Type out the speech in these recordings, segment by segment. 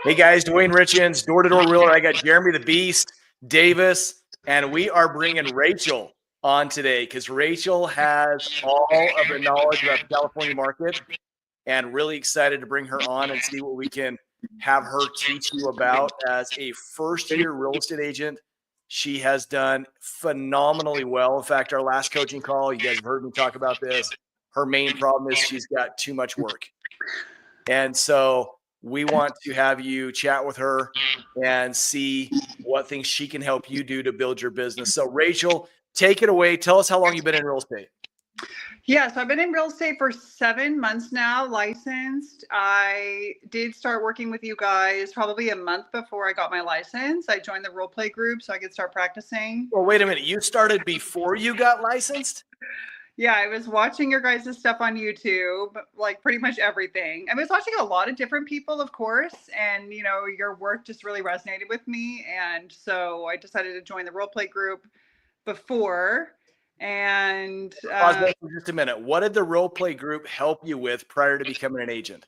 Hey guys, Duane Richins, door-to-door realtor. I got Jeremy the Beast, Davis, and we are bringing Rachel on today because Rachel has all of the knowledge about the California market, and really excited to bring her on and see what we can have her teach you about as a first-year real estate agent. She has done phenomenally well. In fact, our last coaching call, you guys have heard me talk about this. Her main problem is she's got too much work. And so we want to have you chat with her and see what things she can help you do to build your business. So Rachel, take it away. Tell us how long you've been in real estate. Yeah, so I've been in real estate for 7 months now, licensed. I did start working with you guys probably a month before I got my license. I joined the role play group so I could start practicing. Well, wait a minute. You started before you got licensed? Yeah, I was watching your guys' stuff on YouTube, like pretty much everything. I was watching a lot of different people, of course, and your work just really resonated with me. And so I decided to join the role play group before. And Pause there for just a minute. What did the role play group help you with prior to becoming an agent?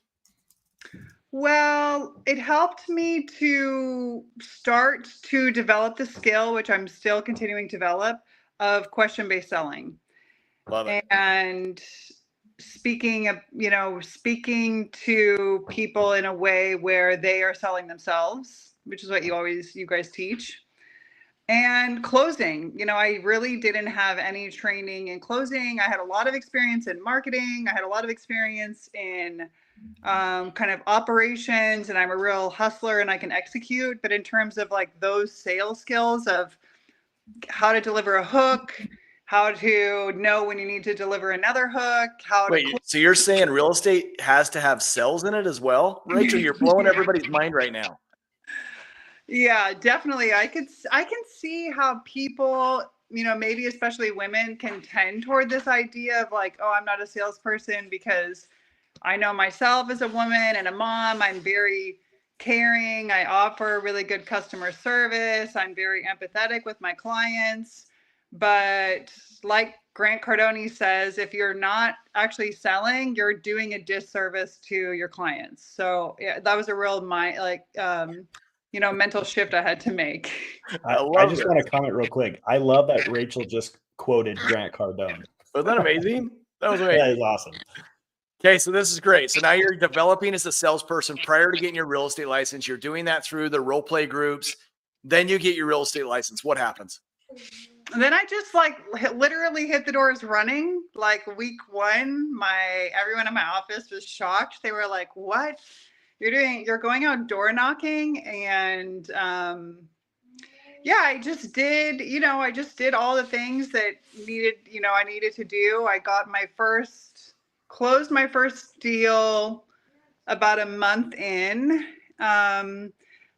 well, it helped me to start to develop the skill, which I'm still continuing to develop, of question-based selling. Love it. And speaking to people in a way where they are selling themselves, which is what you guys teach. And closing, I really didn't have any training in closing. I had a lot of experience in marketing. I had a lot of experience in kind of operations, and I'm a real hustler and I can execute. But in terms of like those sales skills of how to deliver a hook, how to know when you need to deliver another hook, Wait, so you're saying real estate has to have sales in it as well? Rachel, you're blowing everybody's mind right now. Yeah, definitely. I can see how people, maybe especially women can tend toward this idea of like, oh, I'm not a salesperson because I know myself as a woman and a mom. I'm very caring. I offer really good customer service. I'm very empathetic with my clients. But like Grant Cardone says, if you're not actually selling, you're doing a disservice to your clients. So yeah, that was a real mental shift I had to make. I just want to comment real quick. I love that Rachel just quoted Grant Cardone. Wasn't that amazing? That was amazing. That is awesome. Okay, so this is great. So now you're developing as a salesperson prior to getting your real estate license. You're doing that through the role play groups. Then you get your real estate license. What happens? And then I just literally hit the doors running. Like week 1, everyone in my office was shocked. They were like, "What? You're going out door knocking?" And yeah, I just did all the things that I needed to do. I closed my first deal about a month in.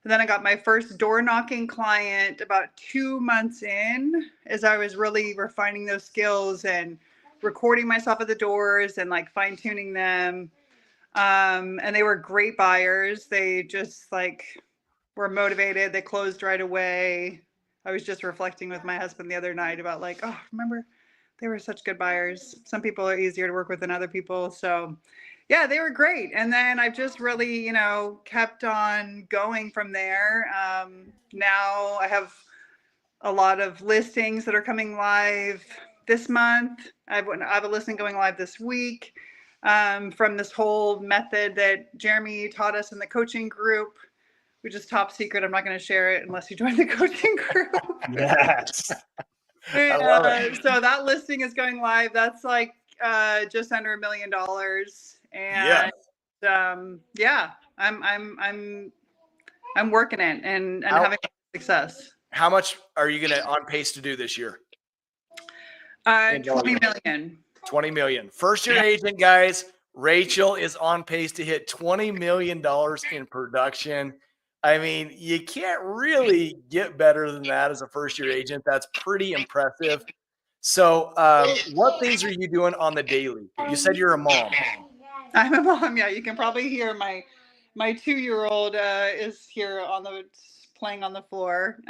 Then I got my first door knocking client about 2 months in, as I was really refining those skills and recording myself at the doors and like fine tuning them. And they were great buyers. They just were motivated. They closed right away. I was just reflecting with my husband the other night about remember, they were such good buyers. Some people are easier to work with than other people. So yeah, they were great. And then I've just really, kept on going from there. Now I have a lot of listings that are coming live this month. I have a listing going live this week from this whole method that Jeremy taught us in the coaching group, which is top secret. I'm not going to share it unless you join the coaching group. Yes. I love it. So that listing is going live. That's just under $1 million. And yeah, I'm working it and having success. How much are you going to on pace to do this year? 20 million. 20 million. First year agent, guys. Rachel is on pace to hit $20 million in production. I mean, you can't really get better than that as a first year agent. That's pretty impressive. So what things are you doing on the daily? You said you're a mom. I'm a mom. Yeah, you can probably hear my 2-year-old is here playing on the floor.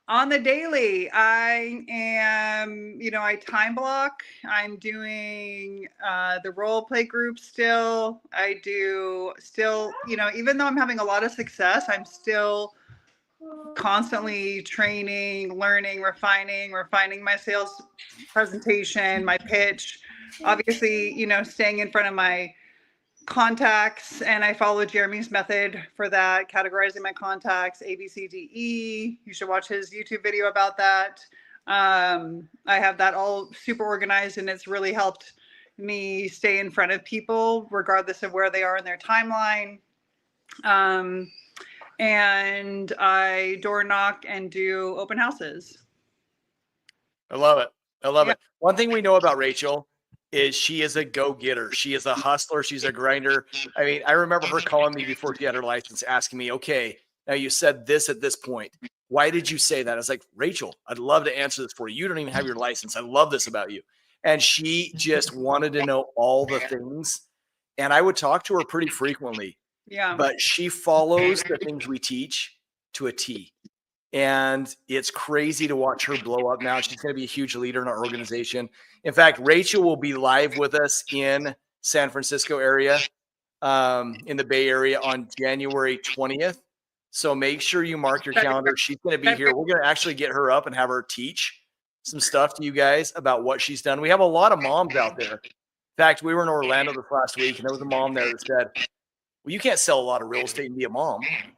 On the daily, I am, I time block. I'm doing the role play group still. I do still, even though I'm having a lot of success, I'm still constantly training, learning, refining my sales presentation, my pitch. Obviously, staying in front of my contacts, and I follow Jeremy's method for that, categorizing my contacts, A, B, C, D, E. You should watch his YouTube video about that. I have that all super organized, and it's really helped me stay in front of people regardless of where they are in their timeline. And I door knock and do open houses. I love it. I love it. One thing we know about Rachel is she is a go-getter. She is a hustler. She's a grinder. I mean, I remember her calling me before she had her license, asking me, okay, now you said this at this point. Why did you say that? I was like, Rachel, I'd love to answer this for you. You don't even have your license. I love this about you. And she just wanted to know all the things. And I would talk to her pretty frequently. Yeah. But she follows the things we teach to a T. And it's crazy to watch her blow up now. She's going to be a huge leader in our organization. In fact, Rachel will be live with us in San Francisco area, in the Bay Area on January 20th. So make sure you mark your calendar. She's going to be here. We're going to actually get her up and have her teach some stuff to you guys about what she's done. We have a lot of moms out there. In fact, we were in Orlando this last week, and there was a mom there that said, well, you can't sell a lot of real estate and be a mom. And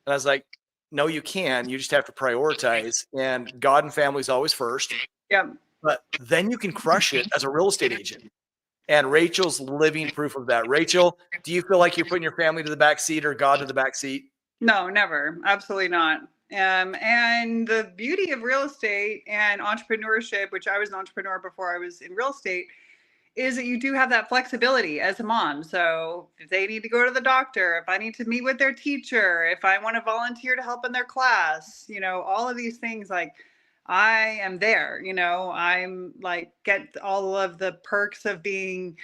I was like, no, you can. You just have to prioritize. And God and family is always first. Yeah. But then you can crush it as a real estate agent. And Rachel's living proof of that. Rachel, do you feel like you're putting your family to the back seat or God to the back seat? No, never. Absolutely not. And the beauty of real estate and entrepreneurship, which I was an entrepreneur before I was in real estate, is that you do have that flexibility as a mom. So if they need to go to the doctor, if I need to meet with their teacher, if I want to volunteer to help in their class, all of these things, like I am there, I'm like, get all of the perks of being,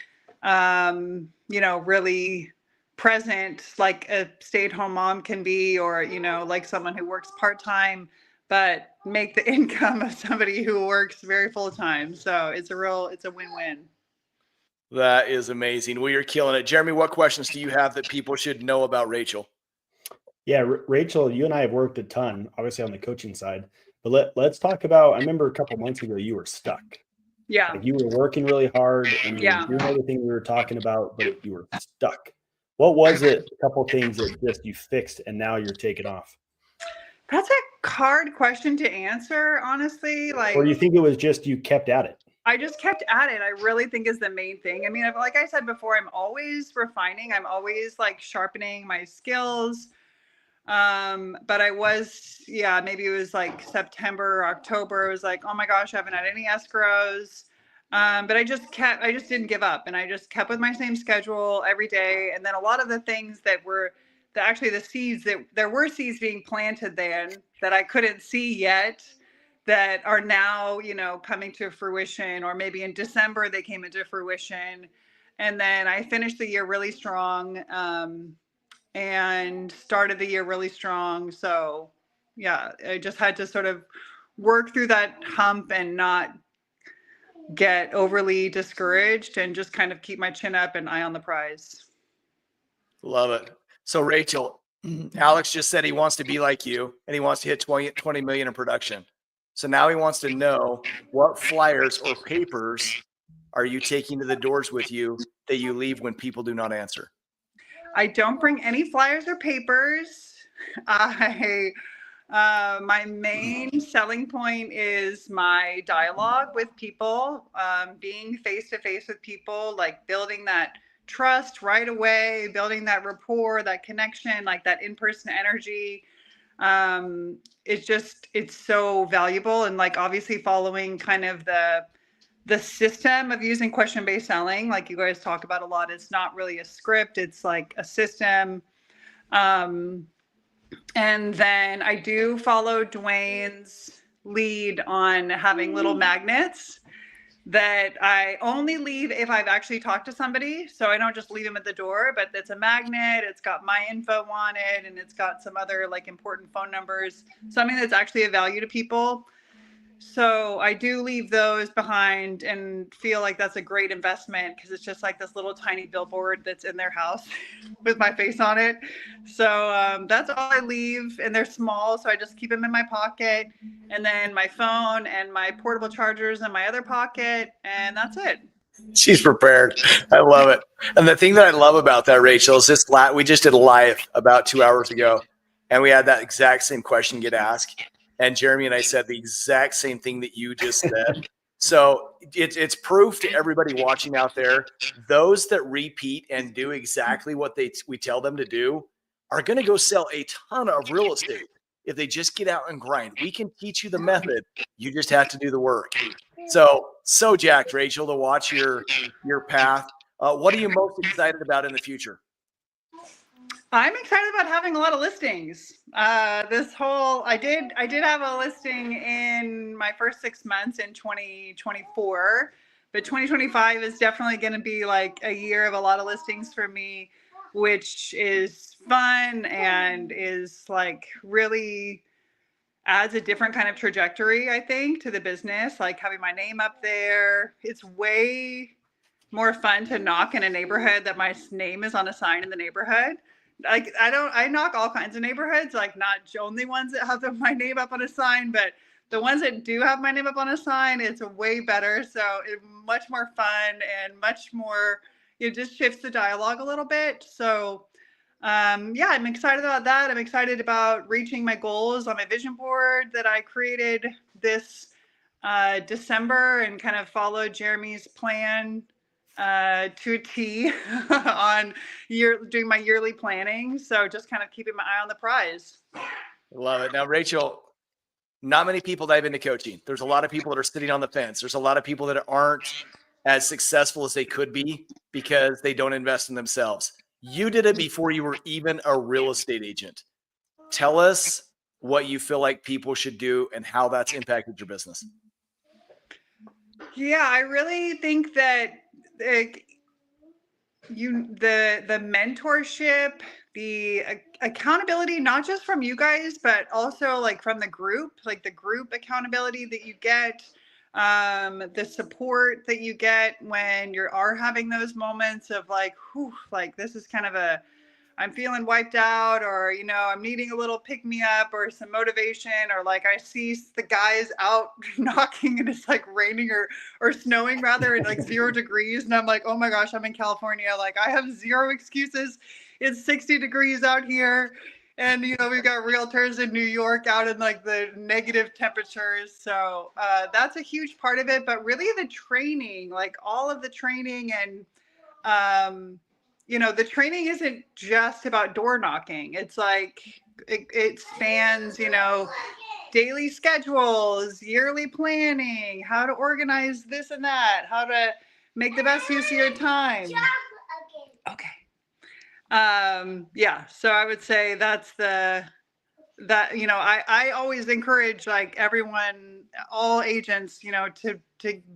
really present, like a stay-at-home mom can be, or, like someone who works part-time, but make the income of somebody who works very full-time. So it's a win-win. That is amazing. Well, you're killing it. Jeremy, what questions do you have that people should know about Rachel? Yeah, Rachel, you and I have worked a ton, obviously on the coaching side, but let's talk about, I remember a couple months ago, you were stuck. Yeah. Like you were working really hard and you were doing everything we were talking about, but you were stuck. What was it? A couple things that just you fixed and now you're taking off. That's a hard question to answer, honestly. Or you think it was just you kept at it? I just kept at it. I really think is the main thing. I mean, like I said before, I'm always refining. I'm always like sharpening my skills. But I was, maybe it was like September, October. It was like, oh my gosh, I haven't had any escrows. But I just didn't give up, and I just kept with my same schedule every day. And then a lot of the things that were the seeds, that there were seeds being planted then that I couldn't see yet, that are now, coming to fruition, or maybe in December they came into fruition. And then I finished the year really strong, and started the year really strong. So yeah, I just had to sort of work through that hump and not get overly discouraged, and just kind of keep my chin up and eye on the prize. Love it. So Rachel, Alex just said he wants to be like you, and he wants to hit 20 million in production. So now he wants to know, what flyers or papers are you taking to the doors with you that you leave when people do not answer? I don't bring any flyers or papers. My main selling point is my dialogue with people, being face-to-face with people, like building that trust right away, building that rapport, that connection, like that in-person energy. It's so valuable. And like, obviously following kind of the system of using question-based selling, like you guys talk about a lot. It's not really a script. It's like a system. And then I do follow Duane's lead on having little magnets that I only leave if I've actually talked to somebody. So I don't just leave them at the door, but it's a magnet. It's got my info on it, and it's got some other like important phone numbers, something that's actually of value to people. So I do leave those behind and feel like that's a great investment because it's just like this little tiny billboard that's in their house with my face on it. So that's all I leave, and they're small, so I just keep them in my pocket, and then my phone and my portable chargers in my other pocket, and that's it. She's prepared. I love it. And the thing that I love about that, Rachel, is we just did a live about 2 hours ago, and we had that exact same question get asked. And Jeremy and I said the exact same thing that you just said. So it's proof to everybody watching out there. Those that repeat and do exactly what we tell them to do are going to go sell a ton of real estate if they just get out and grind. We can teach you the method. You just have to do the work. So jacked, Rachel, to watch your path. What are you most excited about in the future? I'm excited about having a lot of listings. I did have a listing in my first 6 months in 2024, but 2025 is definitely going to be like a year of a lot of listings for me, which is fun and is like really adds a different kind of trajectory, I think, to the business. Like having my name up there, it's way more fun to knock in a neighborhood that my name is on a sign in the neighborhood. Like I knock all kinds of neighborhoods, like not only ones that have my name up on a sign, but the ones that do have my name up on a sign, it's way better. So it's much more fun and much more, it just shifts the dialogue a little bit. So yeah, I'm excited about that. I'm excited about reaching my goals on my vision board that I created this December and kind of followed Jeremy's plan to a T on doing my yearly planning. So just kind of keeping my eye on the prize. Love it. Now, Rachel, not many people dive into coaching. There's a lot of people that are sitting on the fence. There's a lot of people that aren't as successful as they could be because they don't invest in themselves. You did it before you were even a real estate agent. Tell us what you feel like people should do and how that's impacted your business. Yeah, I really think that the mentorship, the accountability, not just from you guys, but also like from the group, like the group accountability that you get, the support that you get when you are having those moments of like, whew, like this is kind of I'm feeling wiped out, or, you know, I'm needing a little pick me up or some motivation, or like I see the guys out knocking and it's like raining or snowing rather at like 0 degrees. And I'm like, oh my gosh, I'm in California. Like I have zero excuses. It's 60 degrees out here. And, you know, we've got realtors in New York out in like the negative temperatures. So that's a huge part of it. But really the training, like all of the training and, you know, the training isn't just about door knocking. It's like it spans, you know, daily schedules, yearly planning, how to organize this and that, how to make the best use of your time. Okay. Yeah. So I would say that's you know, I always encourage like everyone, all agents, you know, to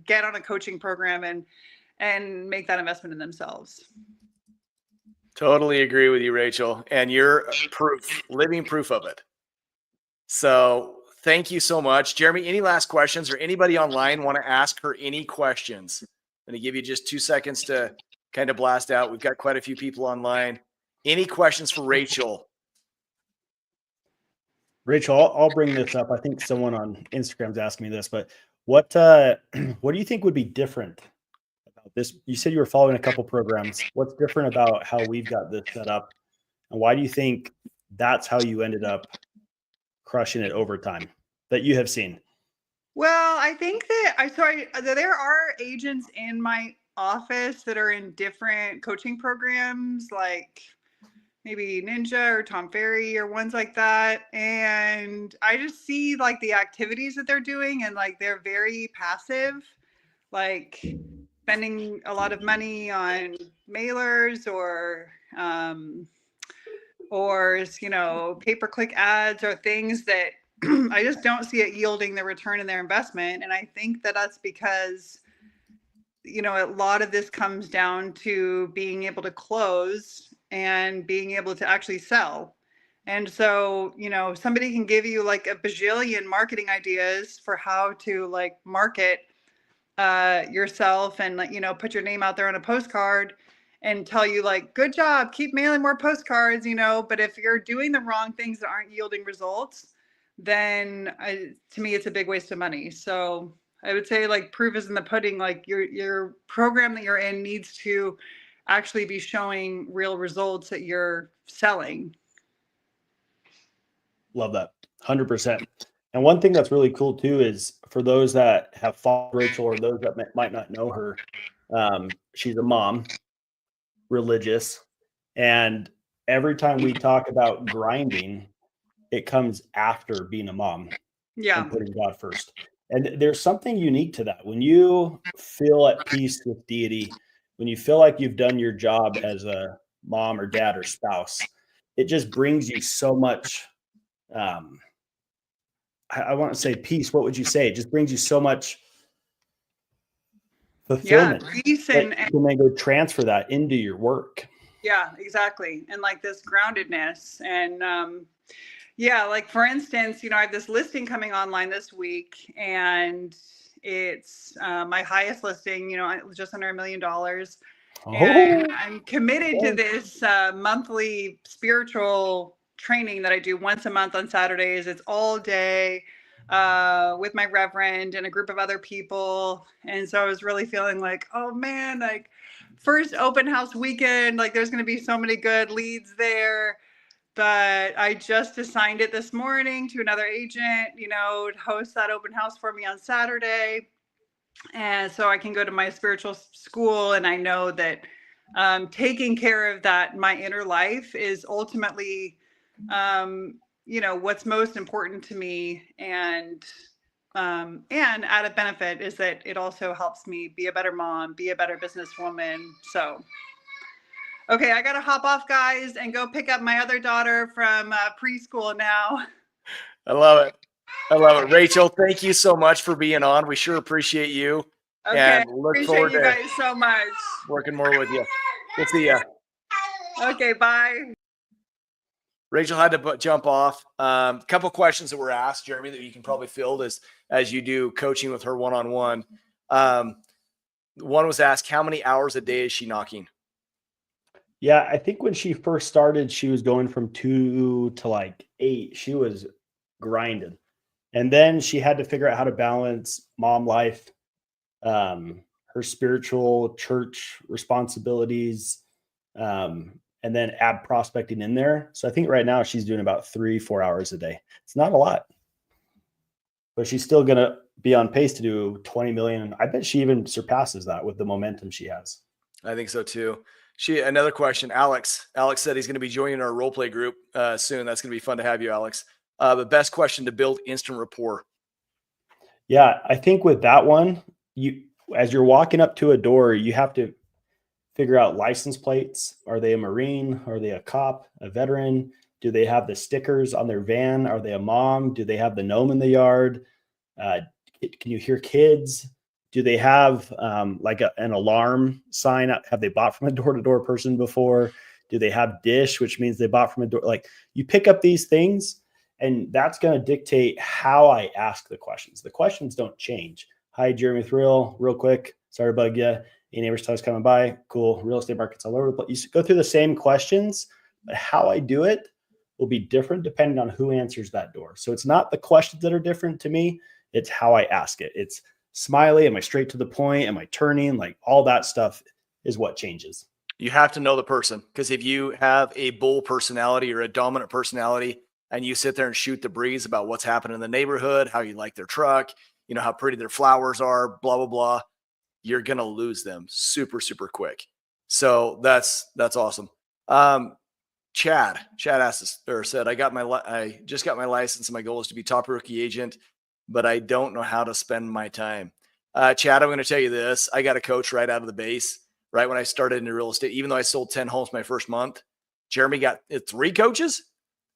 get on a coaching program and make that investment in themselves. Totally agree with you, Rachel. And you're proof, living proof of it. So thank you so much. Jeremy, any last questions, or anybody online want to ask her any questions? I'm going to give you just 2 seconds to kind of blast out. We've got quite a few people online. Any questions for Rachel? Rachel, I'll bring this up. I think someone on Instagram's asking me this, but what do you think would be different about this? You said you were following a couple programs. What's different about how we've got this set up, and why do you think that's how you ended up crushing it over time that you have seen? Well, I think that there are agents in my office that are in different coaching programs, like maybe Ninja or Tom Ferry or ones like that. And I just see like the activities that they're doing, and like they're very passive, like spending a lot of money on mailers or you know, pay-per-click ads or things that I just don't see it yielding the return in their investment. And I think that that's because a lot of this comes down to being able to close and being able to actually sell. And so, somebody can give you like a bajillion marketing ideas for how to like market yourself and like, put your name out there on a postcard and tell you like, good job, keep mailing more postcards, but if you're doing the wrong things that aren't yielding results, then to me, it's a big waste of money. So I would say like proof is in the pudding. Like your program that you're in needs to actually be showing real results that you're selling. Love that. 100%. And one thing that's really cool too is for those that have followed Rachel or those that might not know her, she's a mom, religious, and every time we talk about grinding, it comes after being a mom and putting God first. And there's something unique to that. When you feel at peace with deity, when you feel like you've done your job as a mom or dad or spouse, it just brings you so much I want to say peace. What would you say? It just brings you so much fulfillment. Yeah, peace and then go transfer that into your work. Yeah, exactly. And like this groundedness. And like for instance, I have this listing coming online this week, and it's my highest listing, just under $1 million. And I'm committed to this monthly spiritual training that I do once a month on Saturdays. It's all day with my reverend and a group of other people. And so I was really feeling like, oh man, like first open house weekend, like there's going to be so many good leads there. But I just assigned it this morning to another agent, to host that open house for me on Saturday. And so I can go to my spiritual school, and I know that taking care of that, my inner life, is ultimately, what's most important to me. And added benefit is that it also helps me be a better mom, be a better businesswoman. So, okay, I got to hop off, guys, and go pick up my other daughter from preschool now. I love it. I love it. Rachel, thank you so much for being on. We sure appreciate you. Okay, and look forward you guys so much. Working more with you. We'll see ya. Okay, bye. Rachel had to jump off. Couple questions that were asked, Jeremy, that you can probably field as you do coaching with her one-on-one. One was asked, how many hours a day is she knocking? Yeah, I think when she first started, she was going from 2 to like 8. She was grinding. And then she had to figure out how to balance mom life, her spiritual church responsibilities, and then add prospecting in there. So I think right now she's doing about 3-4 hours a day. It's not a lot, but she's still going to be on pace to do 20 million. And I bet she even surpasses that with the momentum she has. I think so too. Another question, Alex said he's going to be joining our role play group soon. That's going to be fun to have you, Alex. The best question to build instant rapport. Yeah, I think with that one, as you're walking up to a door, you have to figure out license plates. Are they a Marine? Are they a cop, a veteran? Do they have the stickers on their van? Are they a mom? Do they have the gnome in the yard? Can you hear kids? Do they have like an alarm sign? Have they bought from a door-to-door person before? Do they have dish, which means they bought from a door? Like you pick up these things, and that's going to dictate how I ask the questions. The questions don't change. Hi, Jeremy Thrill, real quick. Sorry to bug you. Any neighbors tell us coming by? Cool. Real estate markets all over the place. You go through the same questions, but how I do it will be different depending on who answers that door. So it's not the questions that are different to me. It's how I ask it. It's smiley. Am I straight to the point? Am I turning? Like all that stuff is what changes. You have to know the person, because if you have a bull personality or a dominant personality and you sit there and shoot the breeze about what's happening in the neighborhood, how you like their truck, how pretty their flowers are, blah, blah, blah, you're going to lose them super, super quick. So that's awesome. Chad asked us, or said, I just got my license and my goal is to be top rookie agent, but I don't know how to spend my time. Chad, I'm going to tell you this. I got a coach right out of the base, right when I started into real estate. Even though I sold 10 homes my first month, Jeremy got 3 coaches.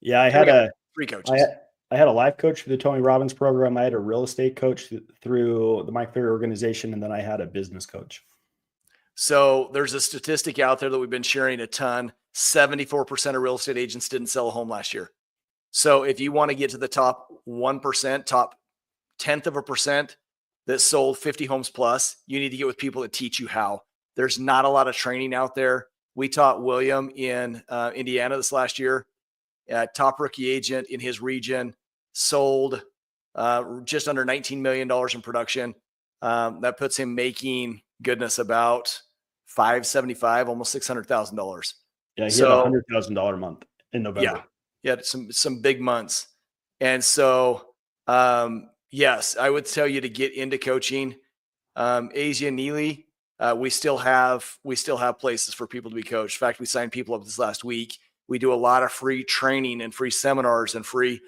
Yeah, I had 3 coaches. I had a life coach through the Tony Robbins program. I had a real estate coach through the Mike Ferry organization, and then I had a business coach. So there's a statistic out there that we've been sharing a ton. 74% of real estate agents didn't sell a home last year. So if you want to get to the top 1%, top 10th of a percent that sold 50 homes plus, you need to get with people that teach you how. There's not a lot of training out there. We taught William in Indiana this last year, top rookie agent in his region, sold just under $19 million in production. That puts him making goodness about $575, almost $600,000. Yeah, he had a $100,000 month in November. Yeah, some big months. And so, yes, I would tell you to get into coaching. Asia Neely, we still have places for people to be coached. In fact, we signed people up this last week. We do a lot of free training and free seminars and free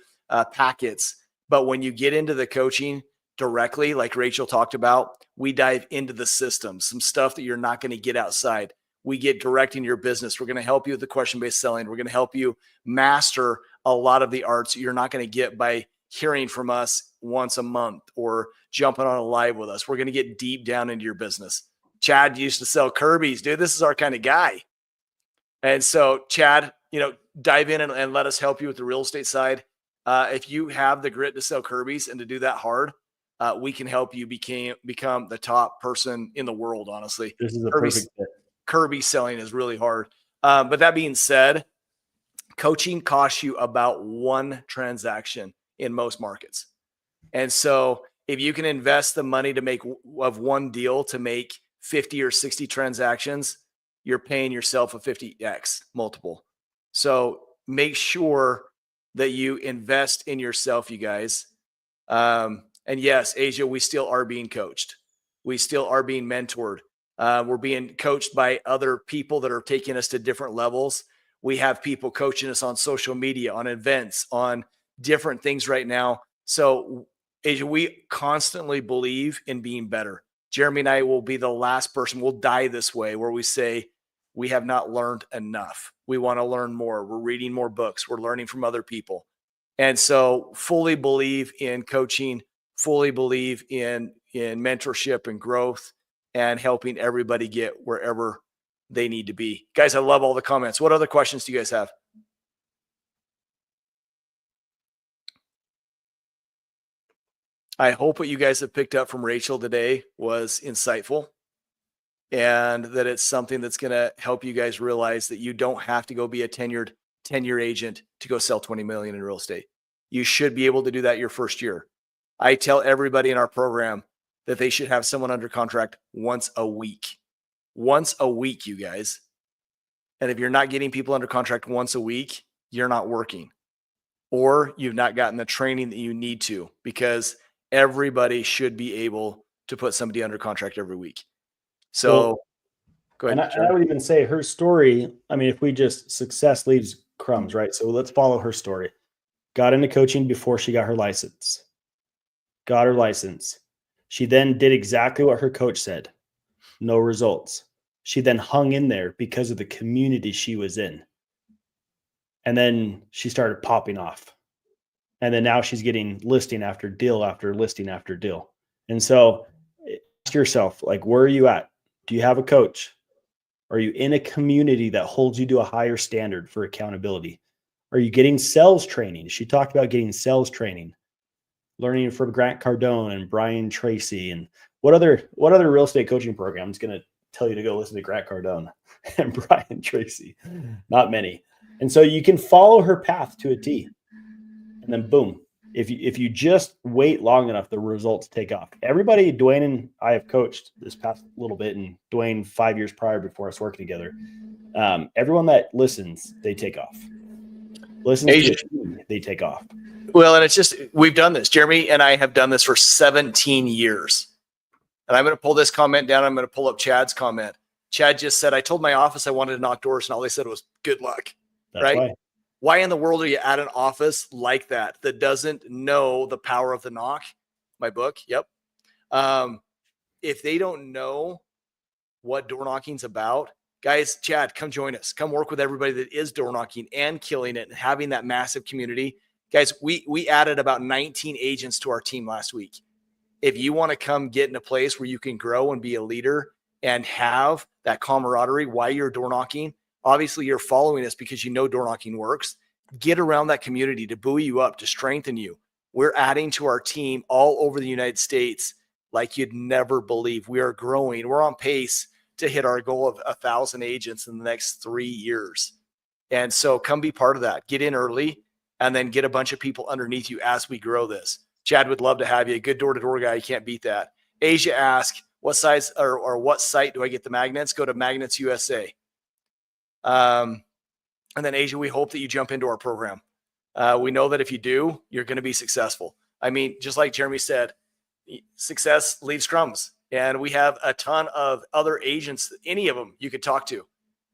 packets. But when you get into the coaching directly, like Rachel talked about, we dive into the systems, some stuff that you're not going to get outside. We get directing your business. We're going to help you with the question-based selling. We're going to help you master a lot of the arts you're not going to get by hearing from us once a month or jumping on a live with us. We're going to get deep down into your business. Chad used to sell Kirby's. Dude, this is our kind of guy. And so, Chad, dive in and let us help you with the real estate side. If you have the grit to sell Kirby's and to do that hard, we can help you become the top person in the world, honestly. This is a perfect fit. Kirby selling is really hard. But that being said, coaching costs you about one transaction in most markets. And so if you can invest the money to make of one deal to make 50 or 60 transactions, you're paying yourself a 50x multiple. So make sure that you invest in yourself, you guys. And yes, Asia, we still are being coached. We still are being mentored. We're being coached by other people that are taking us to different levels. We have people coaching us on social media, on events, on different things right now. So, Asia, we constantly believe in being better. Jeremy and I will be the last person, we'll die this way, where we say we have not learned enough. We want to learn more. We're reading more books. We're learning from other people. And so fully believe in coaching, fully believe in mentorship and growth and helping everybody get wherever they need to be. Guys, I love all the comments. What other questions do you guys have? I hope what you guys have picked up from Rachel today was insightful and that it's something that's going to help you guys realize that you don't have to go be a tenured 10-year agent to go sell 20 million in real estate. You should be able to do that your first year. I tell everybody in our program that they should have someone under contract once a week. Once a week, you guys. And if you're not getting people under contract once a week, you're not working. Or you've not gotten the training that you need to, because everybody should be able to put somebody under contract every week. So go ahead. And I would even say her story, I mean, if we just success leaves crumbs, right? So let's follow her story. Got into coaching before she got her license. Got her license. She then did exactly what her coach said. No results. She then hung in there because of the community she was in. And then she started popping off. And then now she's getting listing after deal after listing after deal. And so ask yourself, like, where are you at? Do you have a coach? Are you in a community that holds you to a higher standard for accountability? Are you getting sales training? She talked about getting sales training, learning from Grant Cardone and Brian Tracy. And what other real estate coaching program is going to tell you to go listen to Grant Cardone and Brian Tracy? Not many. And so you can follow her path to a T. And then boom, if you just wait long enough, the results take off. Everybody, Duane and I have coached this past little bit, and Duane 5 years prior before us working together. Everyone that listens, they take off. Listens to it, they take off. Well, and it's just, we've done this. Jeremy and I have done this for 17 years. And I'm going to pull this comment down. I'm going to pull up Chad's comment. Chad just said, I told my office I wanted to knock doors, and all they said was good luck. That's right? Why in the world are you at an office like that doesn't know the power of the knock? My book. Yep. If they don't know what door knocking's about, guys, Chad, come join us. Come work with everybody that is door knocking and killing it and having that massive community. Guys, we added about 19 agents to our team last week. If you want to come get in a place where you can grow and be a leader and have that camaraderie while you're door knocking. Obviously, you're following us because you know door knocking works. Get around that community to buoy you up, to strengthen you. We're adding to our team all over the United States like you'd never believe. We are growing. We're on pace to hit our goal of 1,000 agents in the next 3 years. And so come be part of that. Get in early and then get a bunch of people underneath you as we grow this. Chad would love to have you. A good door-to-door guy. You can't beat that. Asia asked, what size or what site do I get the magnets? Go to Magnets USA. And then Asia, we hope that you jump into our program. We know that if you do, you're going to be successful. I mean, just like Jeremy said, success leaves crumbs. And we have a ton of other agents, any of them you could talk to,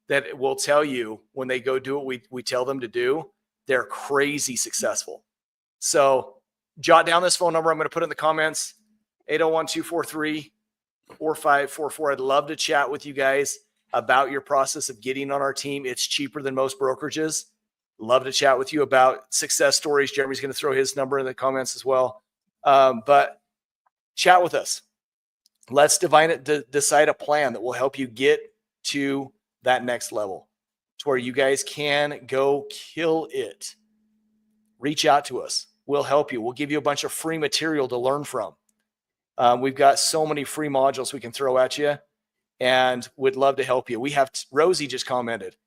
that will tell you when they go do what we tell them to do, they're crazy successful. So jot down this phone number. I'm going to put it in the comments, 801-243-4544. I'd love to chat with you guys about your process of getting on our team. It's cheaper than most brokerages. Love to chat with you about success stories. Jeremy's going to throw his number in the comments as well. But chat with us. Let's decide a plan that will help you get to that next level to where you guys can go kill it. Reach out to us. We'll help you. We'll give you a bunch of free material to learn from. We've got so many free modules we can throw at you and would love to help you. We have Rosie just commented.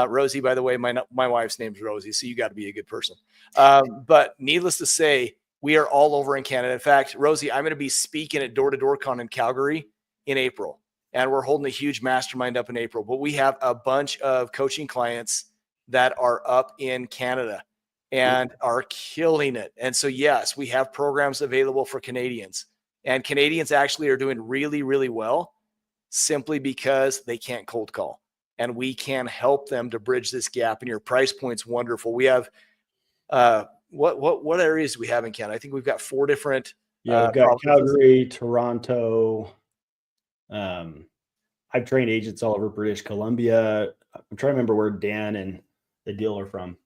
Rosie, by the way, my wife's name's Rosie, so you got to be a good person. But needless to say, we are all over in Canada. In fact, Rosie, I'm going to be speaking at Door to Door Con in Calgary in April, and we're holding a huge mastermind up in April. But we have a bunch of coaching clients that are up in Canada and are killing it. And so, yes, we have programs available for Canadians, and Canadians actually are doing really, really well simply because they can't cold call. And we can help them to bridge this gap. And your price point's wonderful. We have what areas do we have in Canada? I think we've got 4 different. Yeah, we've got Calgary, Toronto. I've trained agents all over British Columbia. I'm trying to remember where Dan and the deal are from.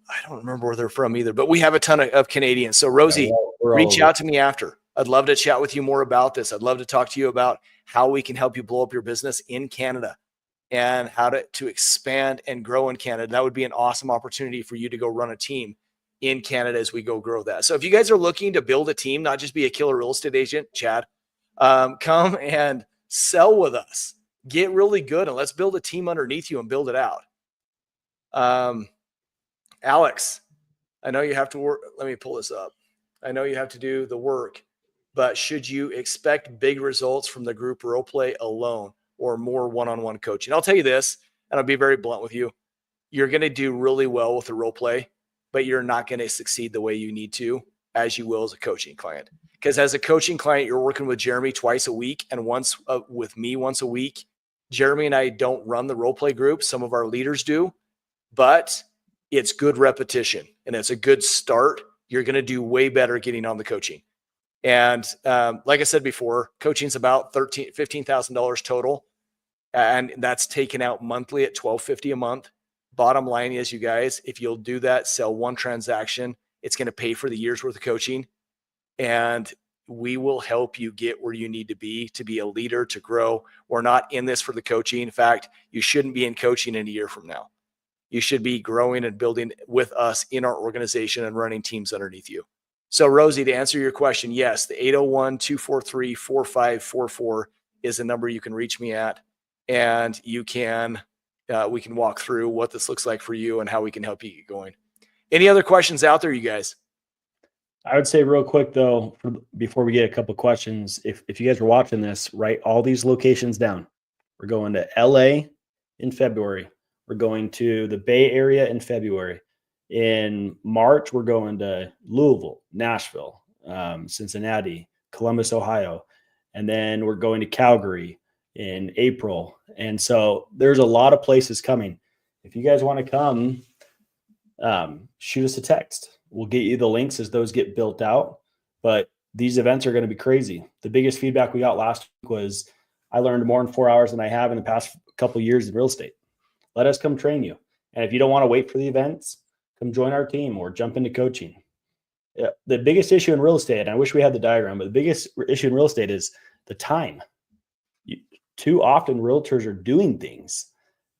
I don't remember where they're from either, but we have a ton of Canadians. So Rosie, reach out to me after. I'd love to chat with you more about this. I'd love to talk to you about how we can help you blow up your business in Canada and how to expand and grow in Canada. That would be an awesome opportunity for you to go run a team in Canada as we go grow that. So if you guys are looking to build a team, not just be a killer real estate agent, Chad, come and sell with us. Get really good and let's build a team underneath you and build it out. Alex, I know you have to work. Let me pull this up. I know you have to do the work, but should you expect big results from the group role play alone or more one-on-one coaching? I'll tell you this, and I'll be very blunt with you. You're going to do really well with the role play, but you're not going to succeed the way you need to as you will as a coaching client. Because as a coaching client, you're working with Jeremy twice a week and once with me once a week. Jeremy and I don't run the role play group. Some of our leaders do, but it's good repetition and it's a good start. You're going to do way better getting on the coaching. And like I said before, coaching is about $15,000 total. And that's taken out monthly at $1,250 a month. Bottom line is, you guys, if you'll do that, sell one transaction, it's going to pay for the year's worth of coaching. And we will help you get where you need to be a leader, to grow. We're not in this for the coaching. In fact, you shouldn't be in coaching in a year from now. You should be growing and building with us in our organization and running teams underneath you. So Rosie, to answer your question, yes, the 801-243-4544 is the number you can reach me at. And you can, we can walk through what this looks like for you and how we can help you get going. Any other questions out there, you guys? I would say real quick though, before we get a couple of questions, if you guys are watching this, write all these locations down. We're going to LA in February. We're going to the Bay Area in February. In March, we're going to Louisville, Nashville, Cincinnati, Columbus, Ohio. And then we're going to Calgary in April. And so there's a lot of places coming. If you guys want to come, shoot us a text. We'll get you the links as those get built out. But these events are going to be crazy. The biggest feedback we got last week was, I learned more in 4 hours than I have in the past couple of years in real estate. Let us come train you. And if you don't want to wait for the events, come join our team or jump into coaching. The biggest issue in real estate, and I wish we had the diagram, but the biggest issue in real estate is the time. too often realtors are doing things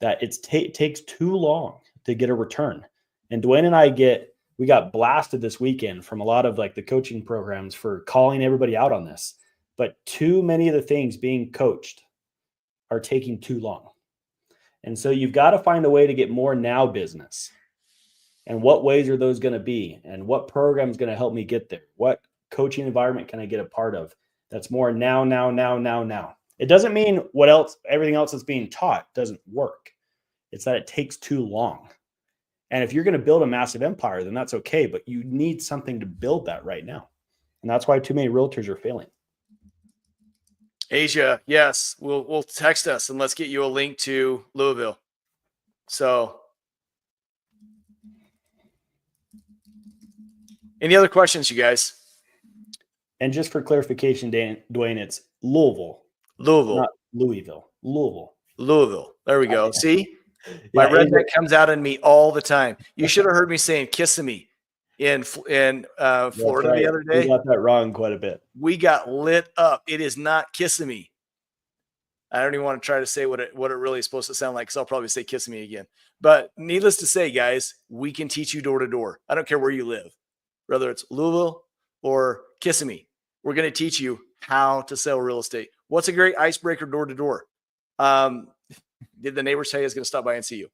that it takes too long to get a return. And Duane and I we got blasted this weekend from a lot of like the coaching programs for calling everybody out on this. But too many of the things being coached are taking too long. And so you've got to find a way to get more now business. And what ways are those going to be? And what program is going to help me get there? What coaching environment can I get a part of that's more now? It doesn't mean everything else that's being taught doesn't work. It's that it takes too long. And if you're going to build a massive empire, then that's okay. But you need something to build that right now. And that's why too many realtors are failing. Asia, yes, we'll text us and let's get you a link to Louisville. So, any other questions, you guys? And just for clarification, Duane, it's Louisville, not Louisville. Louisville. There we go. See, my redneck comes out in me all the time. You should have heard me saying "Kissimmee" in Florida the other day. We got that wrong quite a bit. We got lit up. It is not Kissimmee. I don't even want to try to say what it really is supposed to sound like, because I'll probably say Kissimmee again. But needless to say, guys, we can teach you door to door. I don't care where you live, whether it's Louisville or Kissimmee. We're going to teach you how to sell real estate. What's a great icebreaker door to door? Did the neighbors tell you I was going to stop by and see you?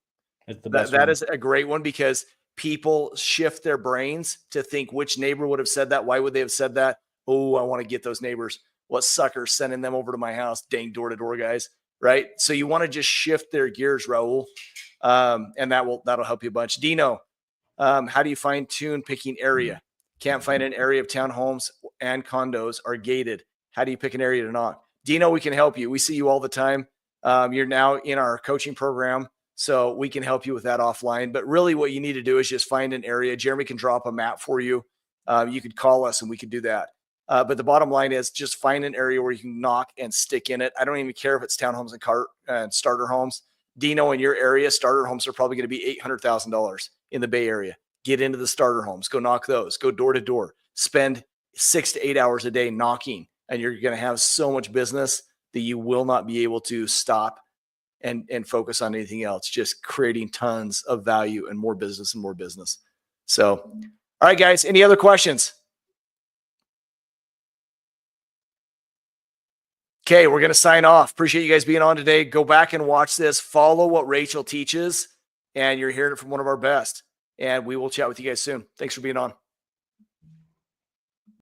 That is a great one, because people shift their brains to think which neighbor would have said that. Why would they have said that? Oh, I want to get those neighbors. What suckers sending them over to my house? Dang door-to-door guys, right? So you want to just shift their gears, Raul, and that'll help you a bunch. Dino, how do you fine-tune picking area? Can't find an area of townhomes and condos are gated. How do you pick an area to knock? Dino, we can help you. We see you all the time. You're now in our coaching program, so we can help you with that offline. But really what you need to do is just find an area. Jeremy can drop a map for you. You could call us and we could do that. But the bottom line is just find an area where you can knock and stick in it. I don't even care if it's townhomes and starter homes. Dino, in your area, starter homes are probably going to be $800,000 in the Bay Area. Get into the starter homes. Go knock those. Go door to door. Spend 6 to 8 hours a day knocking, and you're going to have so much business that you will not be able to stop and focus on anything else. Just creating tons of value and more business and more business. So, all right, guys, any other questions? Okay, we're going to sign off. Appreciate you guys being on today. Go back and watch this. Follow what Rachel teaches, and you're hearing it from one of our best. And we will chat with you guys soon. Thanks for being on.